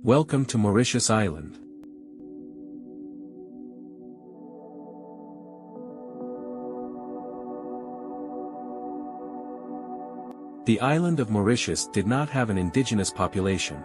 Welcome to Mauritius Island. The island of Mauritius did not have an indigenous population.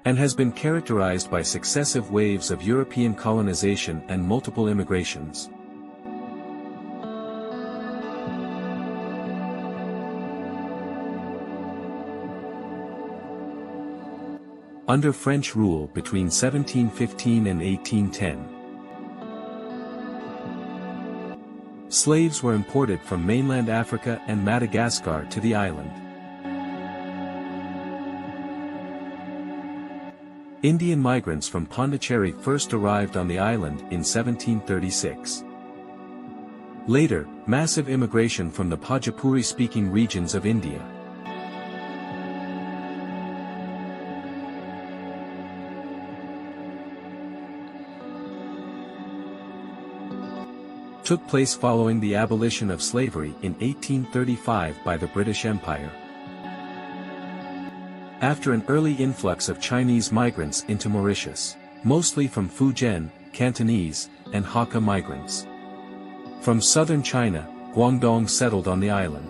And has been characterized by successive waves of European colonization and multiple immigrations. Under French rule between 1715 and 1810. Slaves were imported from mainland Africa and Madagascar to the island. Indian migrants from Pondicherry first arrived on the island in 1736. Later, massive immigration from the Bhojpuri-speaking regions of India. Took place following the abolition of slavery in 1835 by the British Empire. After an early influx of Chinese migrants into Mauritius, mostly from Fujian, Cantonese, and Hakka migrants. From southern China, Guangdong settled on the island.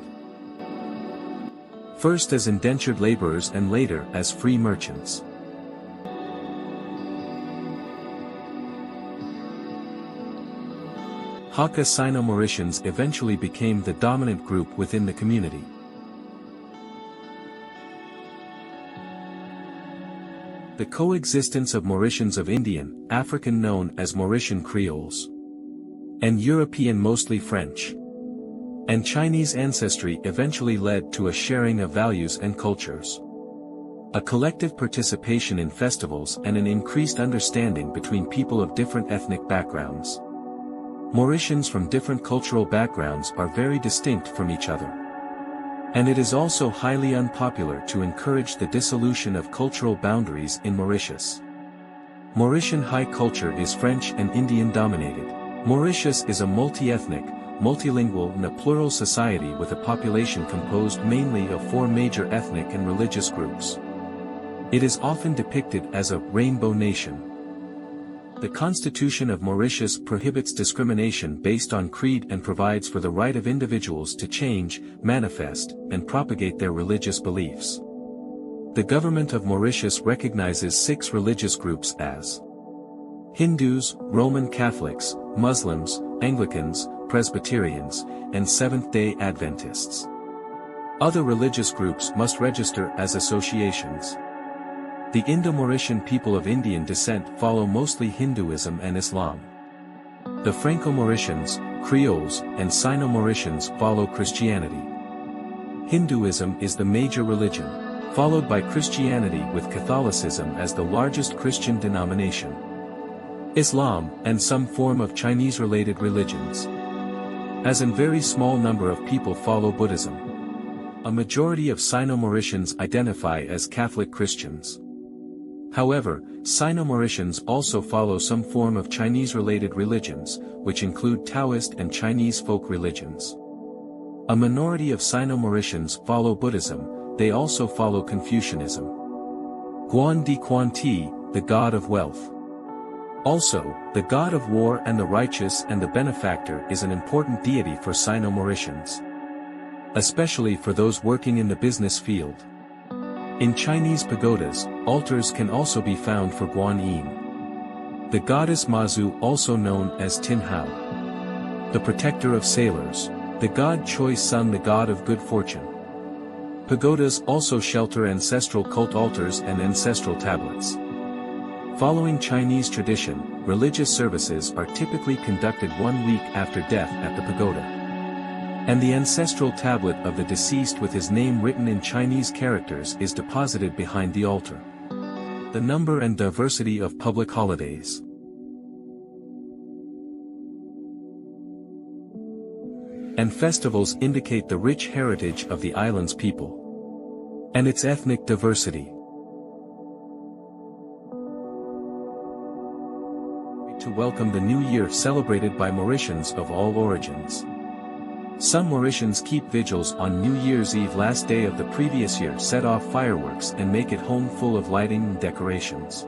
First as indentured laborers and later as free merchants. Hakka Sino-Mauritians eventually became the dominant group within the community. The coexistence of Mauritians of Indian, African known as Mauritian Creoles, and European mostly French, and Chinese ancestry eventually led to a sharing of values and cultures. A collective participation in festivals and an increased understanding between people of different ethnic backgrounds. Mauritians from different cultural backgrounds are very distinct from each other. And it is also highly unpopular to encourage the dissolution of cultural boundaries in Mauritius. Mauritian high culture is French and Indian dominated. Mauritius is a multi-ethnic, multilingual and a plural society with a population composed mainly of 4 major ethnic and religious groups. It is often depicted as a rainbow nation. The Constitution of Mauritius prohibits discrimination based on creed and provides for the right of individuals to change, manifest, and propagate their religious beliefs. The government of Mauritius recognizes 6 religious groups as Hindus, Roman Catholics, Muslims, Anglicans, Presbyterians, and Seventh-day Adventists. Other religious groups must register as associations. The Indo-Mauritian people of Indian descent follow mostly Hinduism and Islam. The Franco-Mauritians, Creoles, and Sino-Mauritians follow Christianity. Hinduism is the major religion, followed by Christianity with Catholicism as the largest Christian denomination. Islam, and some form of Chinese-related religions. As in very small number of people follow Buddhism. A majority of Sino-Mauritians identify as Catholic Christians. However, Sino-Mauritians also follow some form of Chinese-related religions, which include Taoist and Chinese folk religions. A minority of Sino-Mauritians follow Buddhism, they also follow Confucianism. Guan Di Quan Ti, the god of wealth. Also, the god of war and the righteous and the benefactor is an important deity for Sino-Mauritians. Especially for those working in the business field. In Chinese pagodas, altars can also be found for Guan Yin. The goddess Mazu, also known as Tin Hao. The protector of sailors. The god Choi Sun, the god of good fortune. Pagodas also shelter ancestral cult altars and ancestral tablets. Following Chinese tradition, religious services are typically conducted 1 week after death at the pagoda. And the ancestral tablet of the deceased with his name written in Chinese characters is deposited behind the altar. The number and diversity of public holidays. And festivals indicate the rich heritage of the island's people. And its ethnic diversity. To welcome the new year celebrated by Mauritians of all origins. Some Mauritians keep vigils on New Year's Eve, last day of the previous year, set off fireworks and make it home full of lighting and decorations.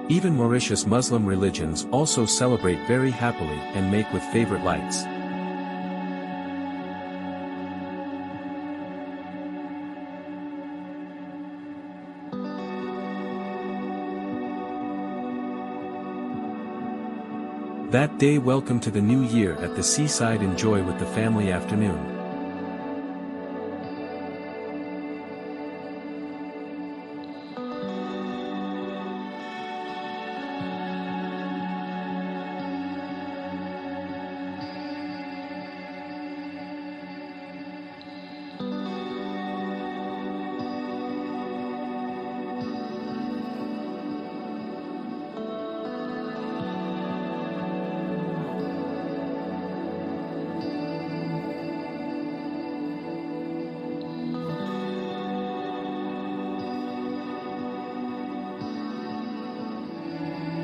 Even Mauritius Muslim religions also celebrate very happily and make with favorite lights. That day, welcome to the new year at the seaside, enjoy with the family afternoon.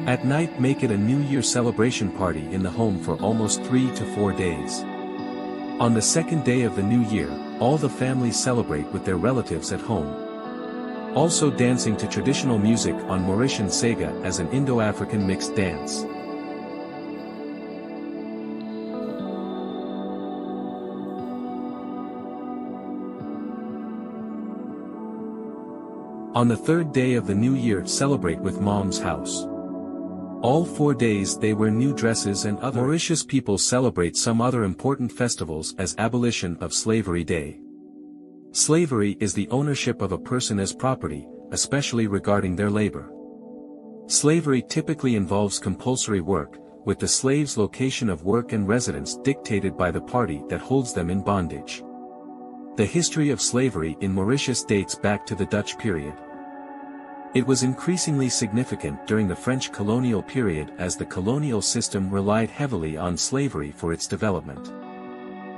At night, make it a New Year celebration party in the home for almost 3 to 4 days. On the second day of the new year, all the families celebrate with their relatives at home. Also dancing to traditional music on Mauritian Sega as an Indo-African mixed dance. On the third day of the new year, celebrate with Mom's house. All 4 days they wear new dresses, and other Mauritius people celebrate some other important festivals as Abolition of Slavery Day. Slavery is the ownership of a person as property, especially regarding their labor. Slavery typically involves compulsory work, with the slave's location of work and residence dictated by the party that holds them in bondage. The history of slavery in Mauritius dates back to the Dutch period. It was increasingly significant during the French colonial period, as the colonial system relied heavily on slavery for its development.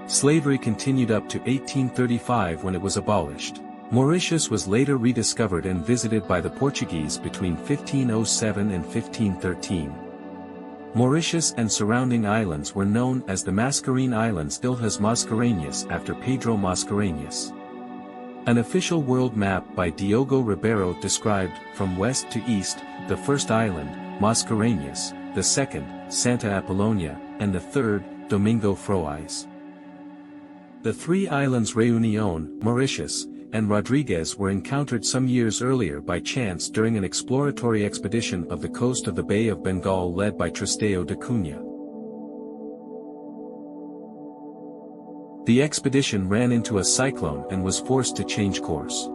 Slavery continued up to 1835, when it was abolished. Mauritius was later rediscovered and visited by the Portuguese between 1507 and 1513. Mauritius and surrounding islands were known as the Mascarene Islands, Ilhas Mascareñas, after Pedro Mascareñas. An official world map by Diogo Ribeiro described, from west to east, the first island, Mascareñas, the second, Santa Apollonia, and the third, Domingo Frois. The 3 islands Réunion, Mauritius, and Rodriguez were encountered some years earlier by chance during an exploratory expedition of the coast of the Bay of Bengal led by Tristão da Cunha. The expedition ran into a cyclone and was forced to change course.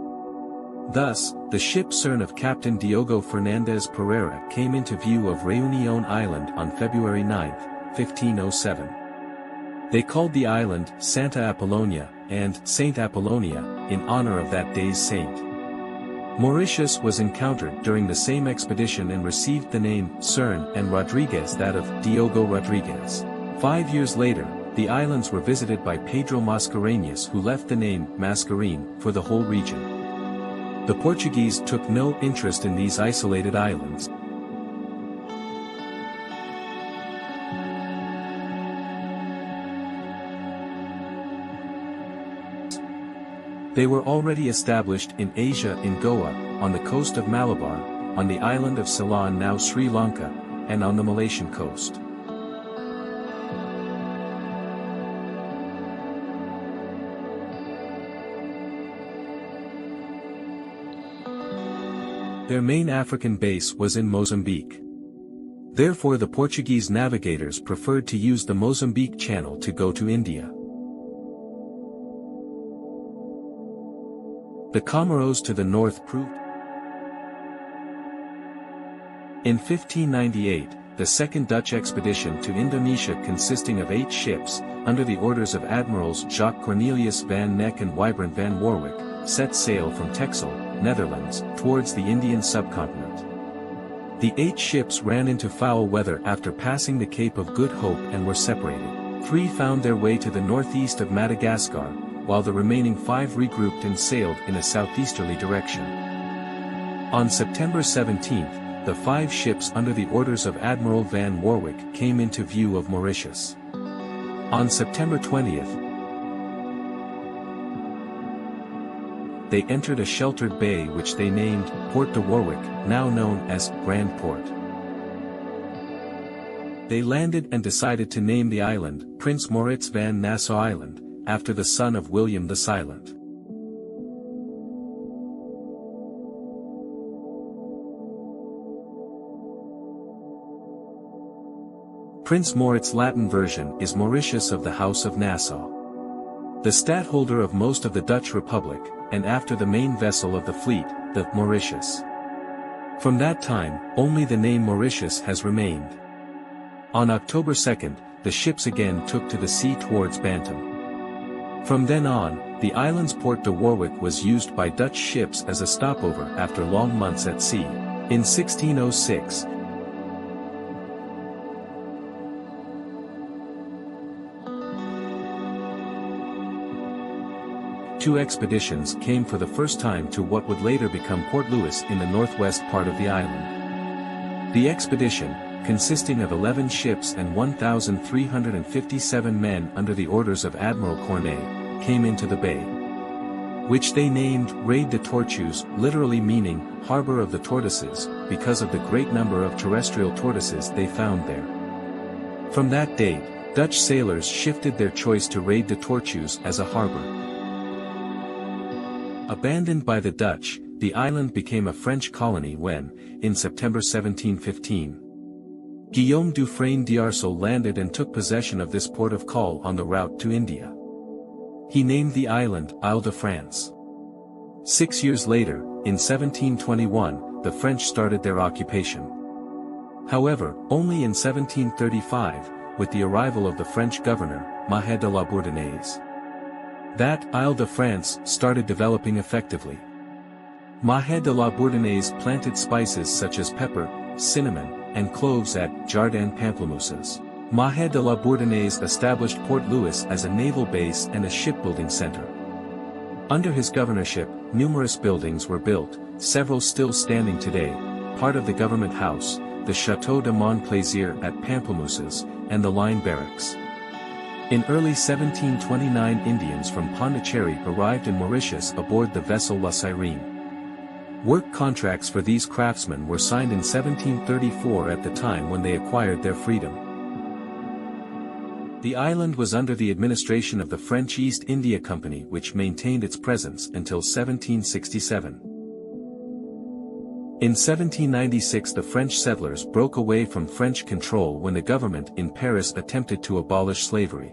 Thus, the ship Cern of Captain Diogo Fernandes Pereira came into view of Réunion Island on February 9, 1507. They called the island Santa Apollonia and Saint Apollonia in honor of that day's saint. Mauritius was encountered during the same expedition and received the name Cern, and Rodriguez that of Diogo Rodriguez. 5 years later, the islands were visited by Pedro Mascareñas, who left the name Mascarene for the whole region. The Portuguese took no interest in these isolated islands. They were already established in Asia, in Goa, on the coast of Malabar, on the island of Ceylon, now Sri Lanka, and on the Malaysian coast. Their main African base was in Mozambique. Therefore the Portuguese navigators preferred to use the Mozambique Channel to go to India. The Comoros to the north proved. In 1598, the second Dutch expedition to Indonesia, consisting of 8 ships, under the orders of Admirals Jacques Cornelius van Neck and Wybrand van Warwick, set sail from Texel, Netherlands, towards the Indian subcontinent. The 8 ships ran into foul weather after passing the Cape of Good Hope and were separated. 3 found their way to the northeast of Madagascar, while the remaining 5 regrouped and sailed in a southeasterly direction. On September 17, the 5 ships under the orders of Admiral Van Warwick came into view of Mauritius. On September 20th, they entered a sheltered bay which they named Port de Warwick, now known as Grand Port. They landed and decided to name the island Prince Maurits van Nassau Island, after the son of William the Silent. Prince Maurits' Latin version is Mauritius of the House of Nassau. The stadtholder of most of the Dutch Republic, and after the main vessel of the fleet, the Mauritius. From that time, only the name Mauritius has remained. On October 2nd, the ships again took to the sea towards Bantam. From then on, the island's Port de Warwick was used by Dutch ships as a stopover after long months at sea. In 1606, two expeditions came for the first time to what would later become Port Louis in the northwest part of the island. The expedition, consisting of 11 ships and 1,357 men under the orders of Admiral Cornet, came into the bay, which they named Raid de Tortues, literally meaning Harbor of the Tortoises, because of the great number of terrestrial tortoises they found there. From that date, Dutch sailors shifted their choice to Raid de Tortues as a harbor. Abandoned by the Dutch, the island became a French colony when, in September 1715, Guillaume Dufresne d'Arceau landed and took possession of this port of call on the route to India. He named the island Isle de France. 6 years later, in 1721, the French started their occupation. However, only in 1735, with the arrival of the French governor, Mahe de la Bourdonnais, that Isle de France started developing effectively. Mahe de la Bourdonnais planted spices such as pepper, cinnamon, and cloves at Jardin Pamplemousses. Mahe de la Bourdonnais established Port Louis as a naval base and a shipbuilding center. Under his governorship, numerous buildings were built, several still standing today, part of the government house, the Château de Montplaisir at Pamplemousses, and the line barracks. In early 1729 Indians from Pondicherry arrived in Mauritius aboard the vessel La Sirene. Work contracts for these craftsmen were signed in 1734 at the time when they acquired their freedom. The island was under the administration of the French East India Company, which maintained its presence until 1767. In 1796 the French settlers broke away from French control when the government in Paris attempted to abolish slavery.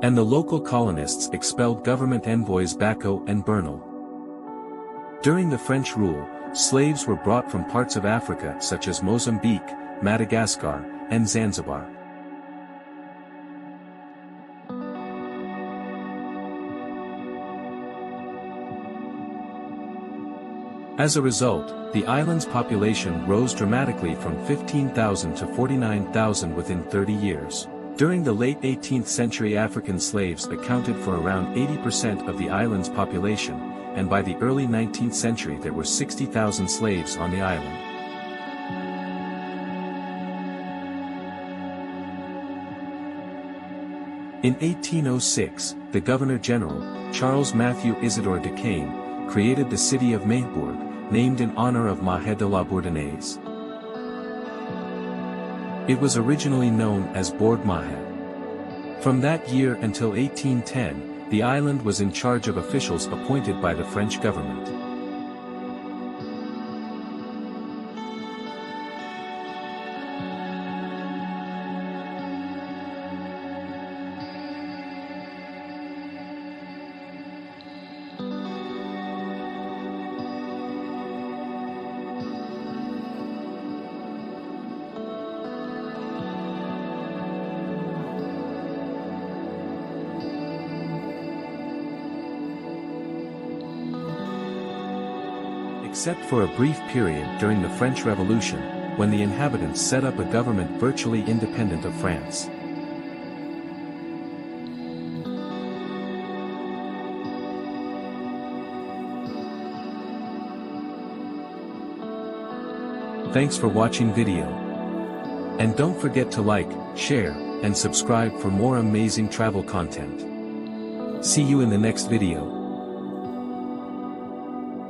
And the local colonists expelled government envoys Bacot and Bernal. During the French rule, slaves were brought from parts of Africa such as Mozambique, Madagascar, and Zanzibar. As a result, the island's population rose dramatically from 15,000 to 49,000 within 30 years. During the late 18th century African slaves accounted for around 80% of the island's population, and by the early 19th century there were 60,000 slaves on the island. In 1806, the Governor-General, Charles Matthew Isidore Duquesne, created the city of Maybourg, named in honor of Mahe de la Bourdonnais. It was originally known as Bourg Mahe. From that year until 1810, the island was in charge of officials appointed by the French government. Except for a brief period during the French Revolution, when the inhabitants set up a government virtually independent of France. Thanks for watching video. And don't forget to like, share, and subscribe for more amazing travel content. See you in the next video.